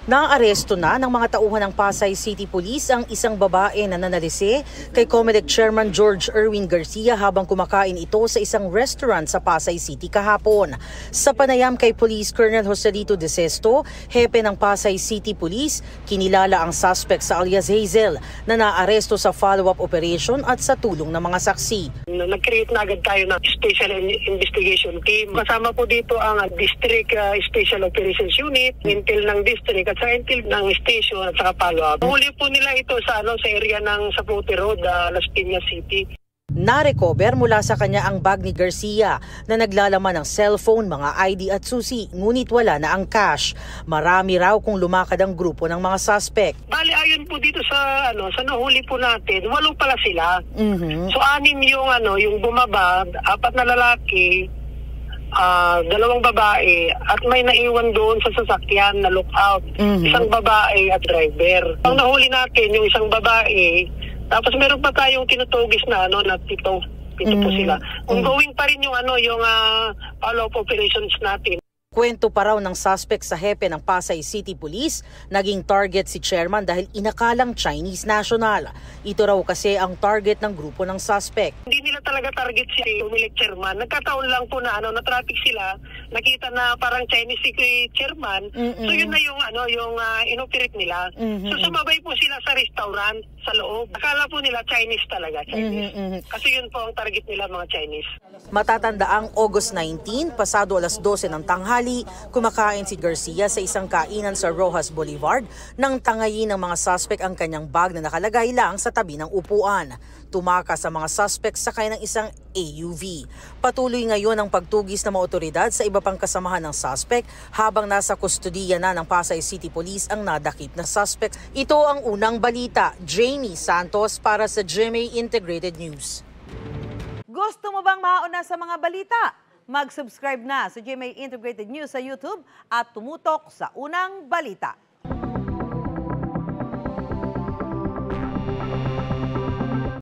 Naaresto na ng mga tauhan ng Pasay City Police ang isang babae na nanalisi kay Comelec Chairman George Erwin Garcia habang kumakain ito sa isang restaurant sa Pasay City kahapon. Sa panayam kay Police Colonel Joselito De Sesto, hepe ng Pasay City Police, kinilala ang suspect sa alias Hazel na naaresto sa follow-up operation at sa tulong ng mga saksi. Nag-create na agad tayo ng Special Investigation Team. Kasama po dito ang District Special Operations Unit, Intel ng District at sa Intel ng Station at saka follow-up. Huli po nila ito sa area ng Saputi Road, Las Piñas City. Na-recover mula sa kanya ang bag ni Garcia na naglalaman ng cellphone, mga ID at susi, ngunit wala na ang cash. Marami raw kung lumakad ang grupo ng mga suspect. Bali, ayon po dito sa nahuli po natin, 8 pala sila. So 6 yung bumaba, 4 na lalaki, 2 babae at may naiwan doon sa sasakyan na lookout. Isang babae at driver. Ang nahuli natin yung isang babae, tapos meron pa tayong tinutugis na pito po sila. Ongoing pa rin yung follow-up operations natin. Kwento pa raw ng suspect sa hepe ng Pasay City Police, naging target si chairman dahil inakalang Chinese national. Ito raw kasi ang target ng grupo ng suspect. Hindi nila talaga target si Comelec chairman. Nagkataon lang po na na-traffic sila, nakita na parang Chinese si chairman. So yun na yung inoperate nila. So sumabay po sila sa restaurant sa loob. Akala po nila Chinese talaga, Chinese. Kasi yun po ang target nila, mga Chinese. Matatandaang August 19, pasado alas 12 ng tanghali, kumakain si Garcia sa isang kainan sa Rojas Boulevard nang tangayin ng mga suspect ang kanyang bag na nakalagay lang sa tabi ng upuan. Tumakas sa mga suspect sakay ng isang AUV. Patuloy ngayon ang pagtugis ng mga otoridad sa iba pang kasamahan ng suspect habang nasa kustudiya na ng Pasay City Police ang nadakip na suspect. Ito ang unang balita. Jamie Santos para sa GMA Integrated News. Gusto mo bang mauna sa mga balita? Mag-subscribe na sa GMA Integrated News sa YouTube at tumutok sa unang balita.